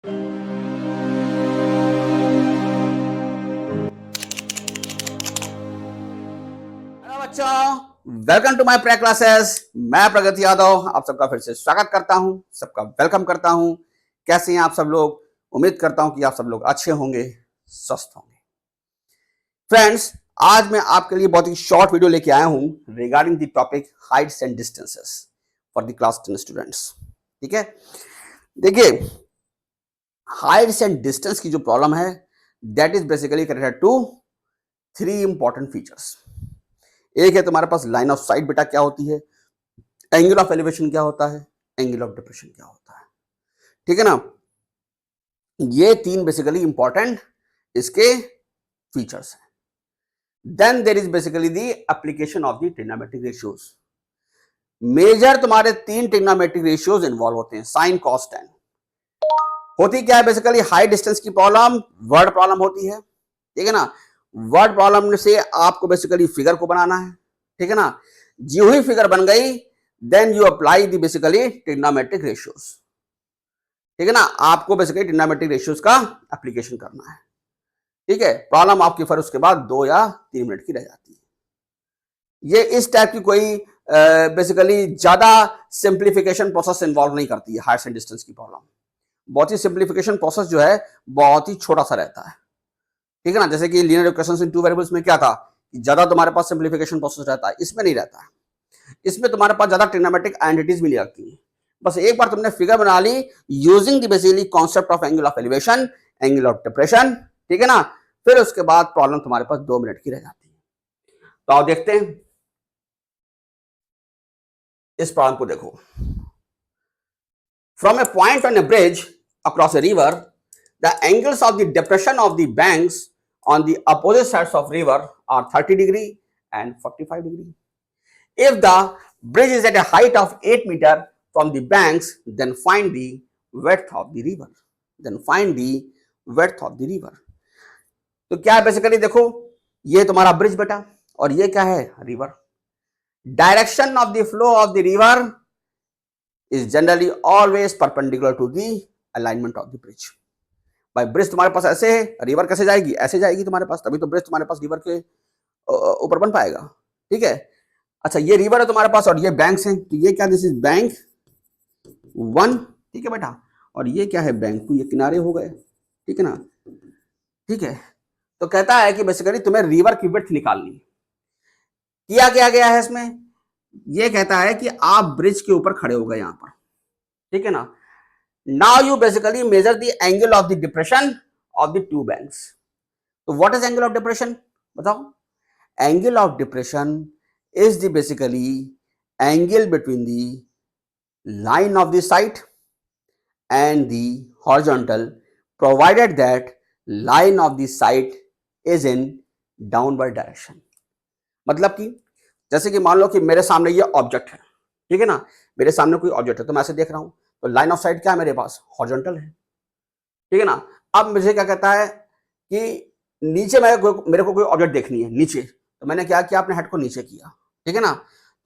Hello बच्चों, welcome to my pre classes. मैं प्रगति यादव आप सबका फिर से स्वागत करता हूं, सबका वेलकम करता हूं। कैसे हैं आप सब लोग? उम्मीद करता हूं कि आप सब लोग अच्छे होंगे, स्वस्थ होंगे। फ्रेंड्स, आज मैं आपके लिए बहुत ही शॉर्ट वीडियो लेके आया हूं regarding the topic Heights and distances for the class 10 students. ठीक है, देखिए हाइट्स एंड डिस्टेंस की जो प्रॉब्लम है that is basically connected to three important features. एक है तुम्हारे पास लाइन ऑफ साइट, बेटा क्या होती है, एंगल ऑफ एलिवेशन क्या होता है, एंगल ऑफ डिप्रेशन क्या होता है। ठीक है ना, ये तीन बेसिकली इंपॉर्टेंट इसके फीचर्स हैं। Then there is basically the application of the trigonometric ratios. Major तुम्हारे तीन ट्रिग्नोमेट्रिक रेशियोज इन्वॉल्व होते हैं, साइन कॉस टेन। होती क्या है बेसिकली, हाई डिस्टेंस की प्रॉब्लम वर्ड प्रॉब्लम होती है। ठीक है ना, वर्ड प्रॉब्लम से आपको बेसिकली फिगर को बनाना है। ठीक है ना, जो ही फिगर बन गई then you apply the basically trigonometric ratios. ठीक है ना, आपको बेसिकली ट्रिग्नोमेट्रिक रेशियोज का एप्लीकेशन करना है। ठीक है, प्रॉब्लम आपकी फिर उसके बाद 2 या 3 मिनट की रह जाती है। ये इस टाइप की कोई बेसिकली ज्यादा सिंप्लीफिकेशन प्रोसेस इन्वॉल्व नहीं करती है। हाइट्स एंड डिस्टेंस की प्रॉब्लम बहुत ही सिंप्लीफिकेशन प्रोसेस जो है बहुत ही छोटा सा रहता है। ठीक है ना, जैसे कि लीनियर इक्वेशंस इन टू वेरिएबल्स में क्या था कि ज्यादा तुम्हारे पास सिंप्लीफिकेशन प्रोसेस रहता है, इसमें नहीं रहता है। इसमें तुम्हारे पास ज्यादा ट्रिग्नोमेट्रिक आइडेंटिटीज भी नहीं लगती है। बस एक बार तुमने फिगर बना ली using the basically concept of angle of elevation, angle of depression. ठीक है ना, फिर उसके बाद प्रॉब्लम तुम्हारे पास 2 मिनट की रह जाती है। तो आओ देखते हैं इस प्रॉब्लम को। देखो, from A point on A bridge across a river, the angles of the depression of the banks on the opposite sides of river are 30 degree and 45 degree. If the bridge is at a height of 8 meter from the banks, then find the width of the river. Then find the width of the river. तो क्या है basically, देखो ये तुम्हारा bridge बेटा और ये क्या है, river. Direction of the flow of the river is generally always perpendicular to the alignment of the bridge. भाई ब्रिज तुम्हारे पास ऐसे है, रिवर कैसे जाएगी, ऐसे जाएगी तुम्हारे पास, तभी तो ब्रिज तुम्हारे पास रिवर के ऊपर बन पाएगा। ठीक है, अच्छा ये रिवर है तुम्हारे पास और ये बैंक्स हैं, तो ये क्या, दिस इज बैंक 1। ठीक है बेटा, और ये क्या है, बैंक 2। ये किनारे हो गए। ठीक है ना, ठीक है। तो कहता है कि बेसिकली तुम्हें रिवर की विड्थ निकालनी। किया क्या गया है इसमें, ये कहता है कि आप ब्रिज के ऊपर खड़े हो गए यहां पर। ठीक है ना, now you basically measure the angle of the depression of the two banks. So what is angle of depression, बताओ। angle of depression is the basically angle between the line of the sight and the horizontal, provided that line of the sight is in downward direction। मतलब कि जैसे कि मान लो कि मेरे सामने ये ऑब्जेक्ट है। ठीक है ना, मेरे सामने कोई ऑब्जेक्ट है तो मैं ऐसे देख रहा हूं, तो लाइन ऑफ साइट क्या है मेरे पास, हॉरिजॉन्टल है। ठीक है ना, अब मुझे क्या कहता है कि नीचे मेरे को कोई ऑब्जेक्ट देखनी है नीचे, तो मैंने क्या किया, अपने हेड को नीचे किया। ठीक है ना,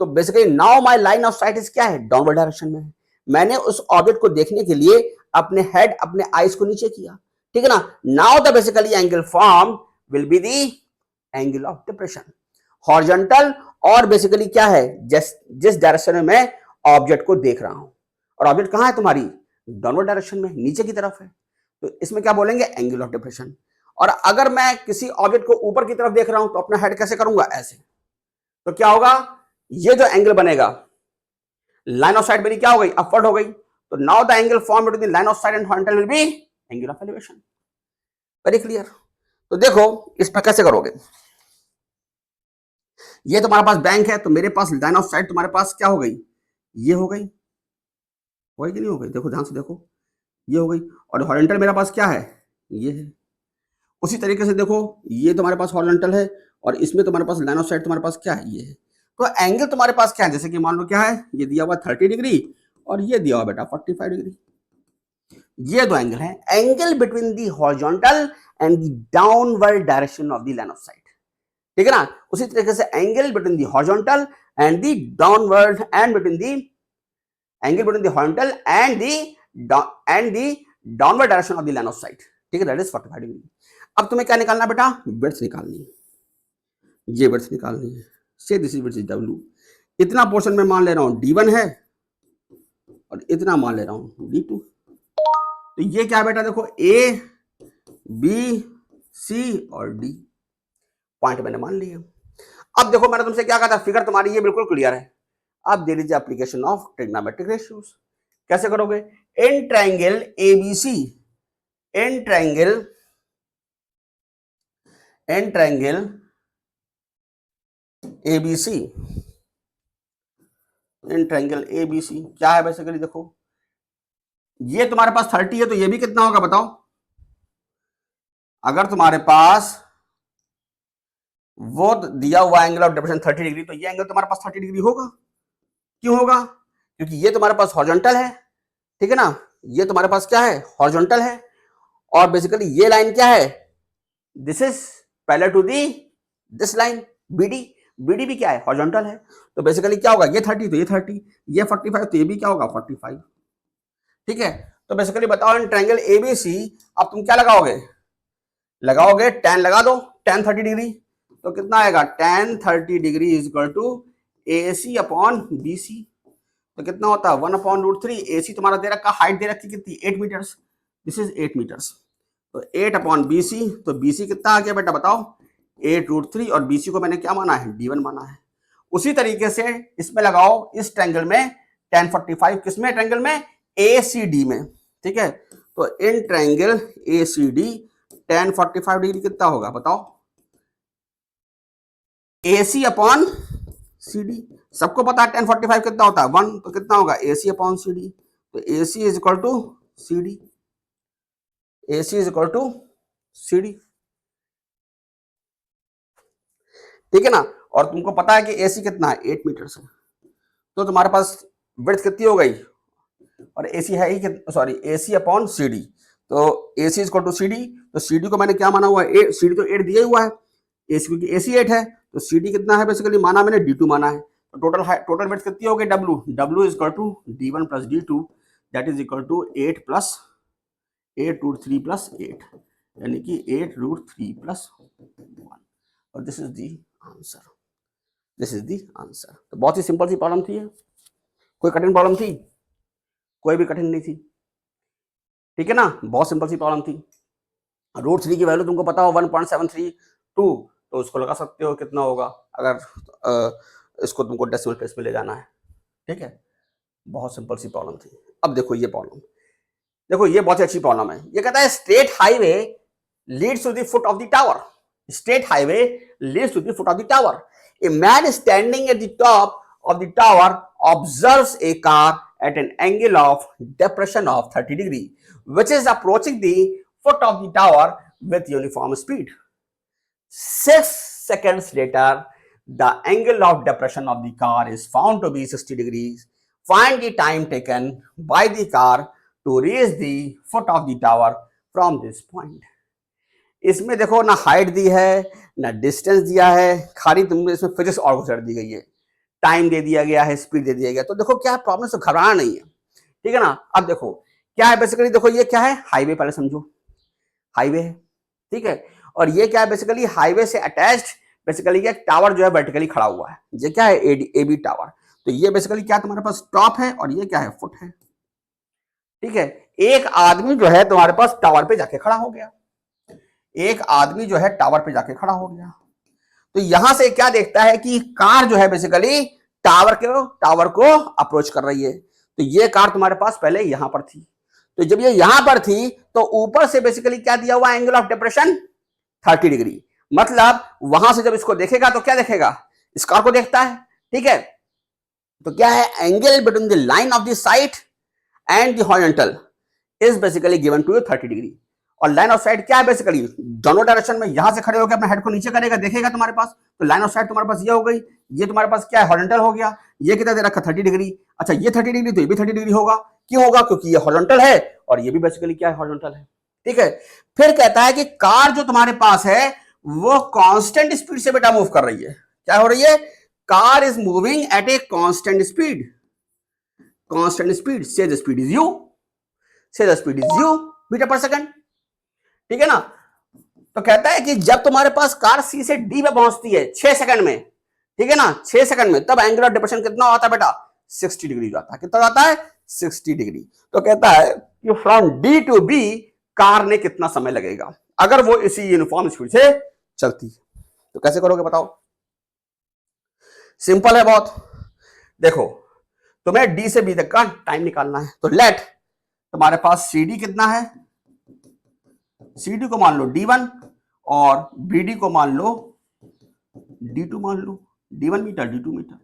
तो basically now my line of site is क्या है, डाउनवर्ड डायरेक्शन में है। मैंने उस ऑब्जेक्ट को देखने के लिए अपने हेड, अपने आईज को नीचे किया। ठीक है ना, now the basically angle form will be the angle of depression, horizontal. और बेसिकली क्या है, जिस डायरेक्शन में मैं ऑब्जेक्ट को देख रहा हूं, और ऑब्जेक्ट कहां है तुम्हारी, डाउनवर्ड डायरेक्शन में, नीचे की तरफ है, तो इसमें क्या बोलेंगे, एंगल ऑफ डिप्रेशन। और अगर मैं किसी ऑब्जेक्ट को ऊपर की तरफ देख रहा हूं तो अपना हेड कैसे करूंगा, ऐसे। तो क्या होगा, ये जो एंगल बनेगा, लाइन ऑफ साइट मेरी क्या हो गई, अपवर्ड हो गई। तो now the angle form between the line of site and horizontal will be angle of elevation. Very clear. तो देखो इसमें कैसे करोगे, ये तुम्हारे पास बैंक है, तो मेरे पास लाइन ऑफ साइट तुम्हारे पास क्या हो गई, ये हो गई, कि नहीं हो गई, देखो ध्यान से देखो, ये हो गई। और हॉरिजॉन्टल मेरे पास क्या है, ये है। उसी तरीके से देखो, ये तुम्हारे पास हॉरिजॉन्टल है और इसमें तुम्हारे पास लाइन ऑफ साइट तुम्हारे पास क्या है, ये है। तो एंगल तुम्हारे पास क्या है, जैसे कि मान लो क्या है, ये दिया हुआ 30 डिग्री और ये दिया हुआ बेटा 45 डिग्री। ये दो एंगल है, angle between the horizontal and the downward direction of the line of site. ठीक है ना, उसी तरीके से angle between the horizontal and the downward, and between the angle between the horizontal and the downward direction of the line of site, ठीक है, that is 45 degree. अब तुम्हें क्या निकालना बेटा, विड्थ निकालनी है, ये विड्थ निकालनी है। से this is width is W. इतना पोर्शन में मान ले रहा हूं D1 है और इतना मान ले रहा हूं D2। तो ये क्या बेटा, देखो A B C और D पॉइंट मैंने मान लिए। अब देखो मैंने तुमसे क्या कहा था, फिगर तुम्हारी ये बिल्कुल क्लियर है। अब दे लीजिए एप्लीकेशन ऑफ ट्रिग्नोमेट्रिक रेशियोज। कैसे करोगे, in triangle ABC, in triangle ABC, in triangle ABC क्या है बेसिकली, देखो ये तुम्हारे पास 30 है तो ये भी कितना होगा बताओ। अगर तुम्हारे पास वो दिया हुआ एंगल ऑफ डिप्रेशन 30 डिग्री, तो ये एंगल तुम्हारे पास 30 डिग्री होगा। क्यों होगा, क्योंकि ये तुम्हारे पास हॉरिजॉन्टल है, ठीक है ना, ये तुम्हारे पास क्या है, हॉरिजॉन्टल है, और बेसिकली ये लाइन क्या है, this is parallel to the this line BD, BD भी क्या है, हॉरिजॉन्टल है। तो बेसिकली क्या होगा, ये 30 तो ये 30, ये 45 तो ये भी क्या होगा 45, ठीक है। तो बेसिकली बताओ इन ट्रायंगल ABC अब तुम क्या लगाओगे tan लगा दो, tan 30 डिग्री, तो कितना आएगा, tan 30 degree is equal to AC upon BC। तो कितना होता है 1/√3। AC तुम्हारा दे रखा, हाइट दे रखी कितनी 8 मीटर्स, दिस इज 8 मीटर्स, तो 8 अपॉन BC, तो BC कितना आ गया बेटा बताओ 8√3, और BC को मैंने क्या माना है, D1 माना है। उसी तरीके से इसमें लगाओ, इस ट्रायंगल में tan 45, किसमें, ट्रायंगल में ACD में, ठीक है। तो in triangle ACD tan 45 degree कितना होगा बताओ, AC अपॉन CD, सबको पता है tan 45 कितना होता है 1, तो कितना होगा AC अपॉन CD, तो AC is equal to CD, AC is equal to CD, ठीक है ना। और तुमको पता है कि AC कितना है 8 मीटर से, तो तुम्हारे पास विड्थ कितनी हो गई, और AC है ही, सॉरी AC अपॉन CD, तो AC is equal to CD, तो CD को मैंने क्या माना हुआ है, CD तो 8 दिया हुआ है, AC क्योंकि AC 8 है, तो CD कितना है बेसिकली माना मैंने D2 माना है, तो टोटल विड्थ कितनी हो गई W is equal to D1 plus D2, that is equal to 8 plus 8√3 plus 8, यानी कि 8√3 प्लस 1, और this is the answer, this is the answer. तो बहुत ही सिंपल सी प्रॉब्लम थी, कोई कठिन प्रॉब्लम थी, कोई भी कठिन नहीं थी, ठीक है ना, बहुत सिंपल सी प्रॉब्लम थी। √3 की वैल्यू तुमको पता हो 1.732, तो उसको लगा सकते हो कितना होगा, अगर इसको तुमको डेसिमल प्लेस में ले जाना है, ठीक है। बहुत सिंपल सी प्रॉब्लम थी। अब देखो ये प्रॉब्लम, देखो ये बहुत ही अच्छी प्रॉब्लम है। ये कहता है straight highway leads to the foot of the tower, straight highway leads to the foot of the tower, a man standing at the top of the tower observes a car at an angle of depression of 30 degree which is approaching the foot of the tower with uniform speed. 6 seconds later the angle of depression of the car is found to be 60 degrees. Find the time taken by the car to reach the foot of the tower from this point. इसमें देखो ना height दी है ना distance दिया है, खाली तुमने इसमें फिजिक्स और घुसड़ दी गई है, टाइम दे दिया गया है, स्पीड दे दिया गया। तो देखो क्या प्रॉब्लम से घबराना नहीं है, ठीक है ना। अब देखो क्या है बेसिकली, देखो ये क्या है, हाईवे, पहले समझो हाईवे है, ठीक है, और ये क्या है बेसिकली, हाईवे से अटैच्ड बेसिकली ये टावर जो है वर्टिकली खड़ा हुआ है, ये क्या है AB टावर। तो ये बेसिकली क्या तुम्हारे पास टॉप है और ये क्या है फुट है, ठीक है। एक आदमी जो है तुम्हारे पास टावर पे जाके खड़ा हो गया, एक आदमी जो है टावर पे जाके खड़ा हो गया, तो यहां से क्या देखता है कि कार जो है बेसिकली टावर को अप्रोच कर रही है। तो ये कार तुम्हारे पास पहले यहां पर थी, तो जब ये यहां पर थी तो ऊपर से बेसिकली क्या दिया हुआ एंगल ऑफ डिप्रेशन 30 डिग्री, मतलब वहां से जब इसको देखेगा तो क्या देखेगा, इस कार को देखता है, ठीक है। तो क्या है, angle between the line of the sight and the horizontal is basically given to 30 degree, और लाइन ऑफ साइट क्या है बेसिकली, दोनों डायरेक्शन में यहां से खड़े होकर अपने हेड को नीचे करेगा, देखेगा तुम्हारे पास, तो लाइन ऑफ साइट तुम्हारे पास ये हो गई, ये तुम्हारे पास क्या है हॉरिजॉन्टल हो गया, ये कितना दे रखा 30 डिग्री, अच्छा ये 30 डिग्री तो ये भी 30 डिग्री होगा, क्यों होगा, क्योंकि ये हॉरिजॉन्टल है और ये भी बेसिकली क्या है हॉरिजॉन्टल है, ठीक है। फिर कहता है कि कार जो तुम्हारे पास है वो कांस्टेंट स्पीड से बेटा मूव कर रही है, क्या हो रही है, car is moving at a constant speed, constant speed say the speed is u, say the speed is u metre per second. ठीक है ना। तो कहता है कि जब तुम्हारे पास कार सी से डी पे पहुंचती है 6 सेकंड में, ठीक है ना, 6 सेकंड में, तब एंगुलर डिप्रेशन कितना होता है बेटा? 60 डिग्री जाता है। कितना जाता है? 60 डिग्री। तो कहता है कि from D to B car ने कितना समय लगेगा अगर वो इसी यूनिफॉर्म स्पीड से चलती है। तो कैसे करोगे बताओ? सिंपल है बहुत। देखो, तुम्हें डी से बी तक का टाइम निकालना है। तो लेट तुम्हारे पास सी डी कितना है, सी डी को मान लो D1 और बी डी को मान लो D2, मान लो D1 मीटर D2 मीटर।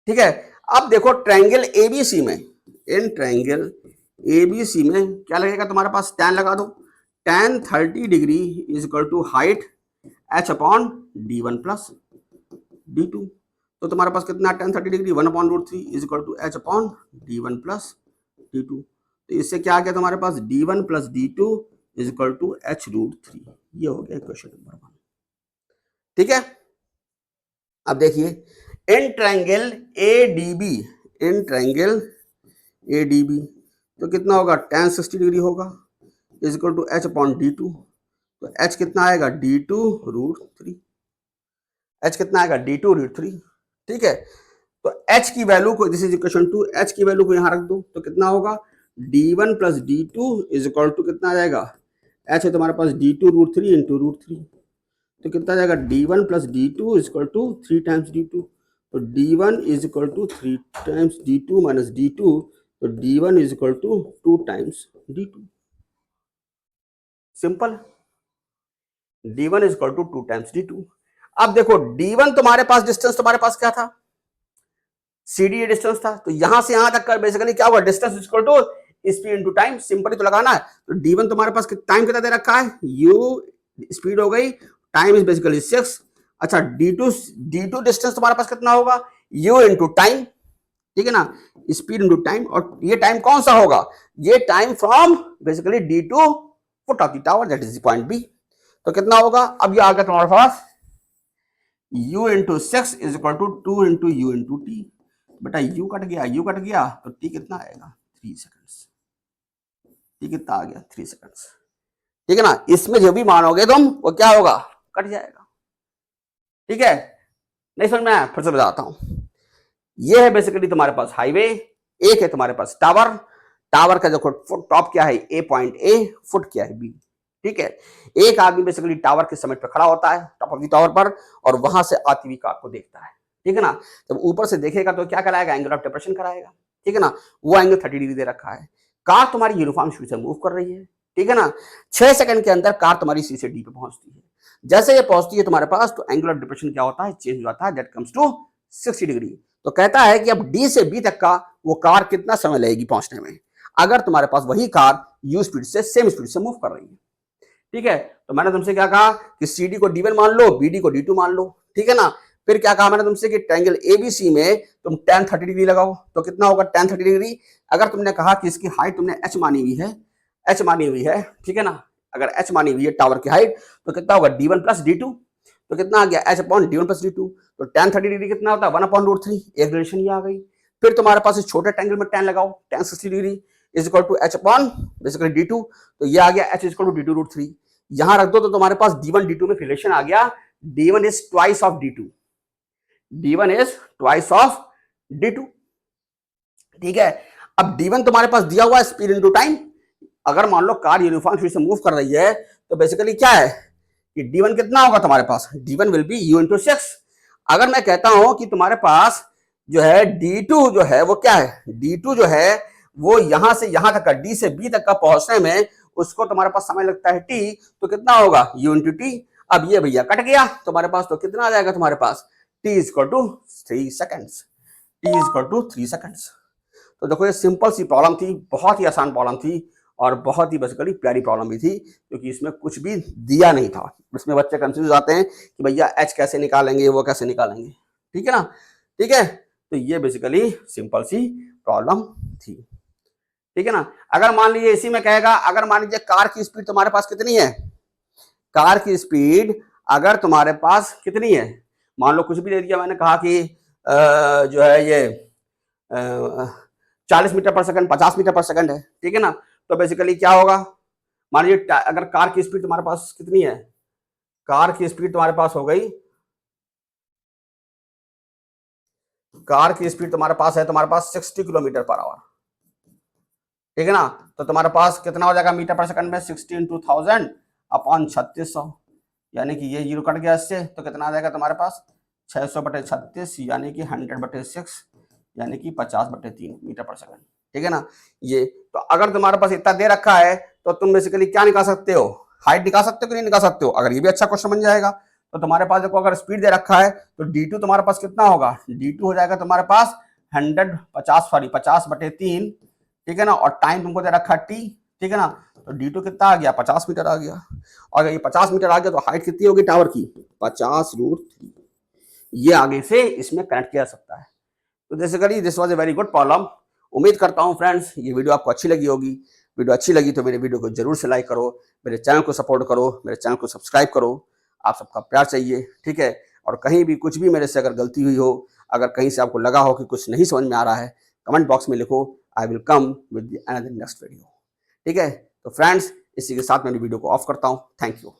ठीक है। अब देखो ट्रायंगल एबीसी में, इन ट्रायंगल एबीसी में क्या लगेगा तुम्हारे पास? tan लगा दो। tan 30 degree is equal to height h upon D1 plus D2। तो तुम्हारे पास कितना? tan 30 degree 1/√3 is equal to h upon D1 plus D2। तो इससे क्या आ गया तुम्हारे पास? D1 plus D2 is equal to h√3। ये हो गया क्वेश्चन नंबर 1। ठीक है। अब देखिए, in triangle ADB, in triangle ADB तो कितना होगा? tan 60 डिग्री होगा is equal to h upon D2। तो h कितना आएगा? D2√3। h कितना आएगा? D2√3। ठीक है। तो h की वैल्यू को, दिस इज इक्वेशन 2, h की वैल्यू को यहां रख दो तो कितना होगा? D1 plus D2 is equal to कितना आ जाएगा? h है तुम्हारे पास D2√3 इंटू √3। तो कितना आ जाएगा? D1 plus D2 is equal to 3 times D2। तो D1 is equal to 3 times D2 minus D2। तो D1 is equal to 2 times D2। Simple. D1 is equal to 2 times D2। अब देखो D1 तुम्हारे पास distance, तुम्हारे पास क्या था? CD distance था। तो यहां से यहां तक का बेसिकली क्या हुआ? Distance is equal to speed into time. Simple ही तो लगाना है। तो D1 तुम्हारे पास टाइम कितना दे रखा है? U स्पीड हो गई, टाइम इज बेसिकली 6। अच्छा, D2 डिस्टेंस तुम्हारे पास कितना होगा? U into time. ठीक है ना, स्पीड इंटू टाइम। और ये टाइम कौन सा होगा? ये time from basically D2 foot of the tower, that is point B. तो कितना होगा? अब ये आ गया तुम्हारे पास U into 6 is equal to 2 into U into T. बेटा U कट गया, U कट गया तो T कितना आएगा? 3 सेकंड्स। T कितना आ गया? 3 सेकंड्स। ठीक है ना। इसमें जो भी मानोगे तुम वो क्या होगा? कट जाएगा। ठीक है। नहीं समझ में आया? फिर से बताता हूं। ये है बेसिकली तुम्हारे पास हाईवे, एक है तुम्हारे पास टावर। टावर का देखो फुट टॉप क्या है? A पॉइंट A, फुट क्या है? B। ठीक है। एक आदमी बेसिकली टावर के समिट पर खड़ा होता है, टॉप ऑफ द टावर पर, और वहां से आती हुई कार को देखता है। ठीक है ना। जब ऊपर से देखेगा तो क्या कराएगा? एंगल ऑफ डिप्रेशन कराएगा। ठीक है ना। वो एंगल 30 डिग्री दे रखा है। कार तुम्हारी यूनिफॉर्म स्पीड से मूव कर रही है। ठीक है ना। 6 सेकंड के अंदर कार तुम्हारी सी से डी पे पहुंचती है। जैसे ये पहुंचती है तुम्हारे पास तो एंगल ऑफ डिप्रेशन क्या होता है? चेंज हो जाता है, दैट कम्स टू 60 डिग्री। तो कहता है कि अब डी से बी तक का वो कार कितना समय लगेगी पहुंचने में, अगर तुम्हारे पास वही कार यू स्पीड से, सेम स्पीड से मूव कर रही है। ठीक है। तो मैंने तुमसे क्या कहा कि CD को D1 मान लो, BD को D2 मान लो। ठीक है ना। फिर क्या कहा मैंने तुमसे कि ट्रायंगल ABC में तुम tan 30 डिग्री लगाओ। तो कितना होगा tan 30 डिग्री? अगर तुमने कहा कि इसकी हाइट तुमने h मानी हुई है, h मानी हुई है, ठीक है ना, अगर h मानी हुई है टावर की हाइट, तो कितना होगा? D1 plus D2। तो कितना आ गया? h upon D1 plus D2। तो tan 30 डिग्री कितना होता है? 1/√3। एक रिलेशन ये आ गई। फिर तुम्हारे पास इस छोटे ट्रायंगल में tan लगाओ, tan 60 degree is equal to h upon basically D2। तो ये आ गया h is equal to D2√3। यहां रख दो तो तुम्हारे पास D1 D2 में रिलेशन आ गया। D1 is twice of D2। D1 is twice of D2। ठीक है। अब D1 तुम्हारे पास दिया हुआ है स्पीड इनटू टाइम। अगर मान लो कार यूनिफॉर्म स्पीड से मूव कर रही है तो बेसिकली क्या है कि D1 कितना होगा तुम्हारे पास? D1 will be U into 6। अगर मैं कहता हूं कि तुम्हारे पास जो है D2 जो है वो क्या है? D2 जो है वो यहां से यहां तक का, D से B तक का पहुंचने में उसको तुम्हारे पास समय लगता है T। तो कितना होगा? U into T. अब ये भैया कट गया तुम्हारे पास, तो कितना आ जाएगा तुम्हारे पास? T is equal to 3 seconds. T is equal to 3 seconds. तो देखो ये सिंपल सी प्रॉब्लम थी, बहुत ही आसान प्रॉब्लम थी और बहुत ही बेसिकली प्यारी प्रॉब्लम भी थी, क्योंकि इसमें कुछ भी दिया नहीं था। इसमें बच्चे कंफ्यूज आते हैं कि भैया h कैसे निकालेंगे, वो कैसे निकालेंगे। ठीक है ना। ठीक है। तो ये बेसिकली सिंपल सी प्रॉब्लम थी। ठीक है ना। अगर मान लीजिए इसी में कहेगा, अगर मान लीजिए कार की स्पीड तुम्हारे पास कितनी है, कार की स्पीड अगर तुम्हारे पास कितनी है, मान लो कुछ भी दे दिया, मैंने कहा कि जो है ये 40 metre per second, 50 metre per second है, ठीक है ना। तो बेसिकली क्या होगा, मान लीजिए अगर कार की स्पीड तुम्हारे पास कितनी है, कार की स्पीड तुम्हारे पास हो गई, कार की स्पीड तुम्हारे पास है, तुम्हारे पास 60 किलोमीटर पर आवर, ठीक है ना। तो तुम्हारे पास कितना हो जाएगा मीटर पर सेकंड में, 60 इंटू 1000 अपॉन 3600, यानी कि ये जीरो कट गया इससे, तो कितना आ जाएगा तुम्हारे पास 600/36, यानी कि 100/6, यानी कि 50/3 मीटर पर सेकंड, ठीक है ना। ये तो अगर तुम्हारे पास इतना दे रखा है तो तुम बेसिकली क्या निकाल सकते हो, हाइट निकाल सकते हो कि नहीं निकाल सकते हो। अगर ये भी अच्छा क्वेश्चन बन जाएगा तो तुम्हारे पास देखो, अगर स्पीड दे रखा है तो d2 तुम्हारे पास कितना होगा, d2 हो जाएगा तुम्हारे पास 50/3, ठीक है ना। और टाइम तुमको दे रखा t, ठीक है ना। तो d2 कितना आ गया, 50 मीटर आ गया। और ये 50 मीटर आ गया तो हाइट कितनी होगी टावर की, 50√3। ये आगे से इसमें कनेक्ट किया जा सकता है। तो basically this was a very good problem. उम्मीद करता हूँ फ्रेंड्स ये वीडियो आपको अच्छी लगी होगी। वीडियो अच्छी लगी तो मेरे वीडियो को जरूर से लाइक करो, मेरे चैनल को सपोर्ट करो, मेरे चैनल को सब्सक्राइब करो। आप सबका प्यार चाहिए, ठीक है। और कहीं भी कुछ भी मेरे से अगर गलती हुई हो, अगर कहीं से आपको लगा हो कि कुछ नहीं समझ में आ रहा है, कमेंट बॉक्स में लिखो, I will come with another next video, ठीक है। तो फ्रेंड्स इसी के साथ मैं वीडियो को ऑफ करता हूँ। Thank you.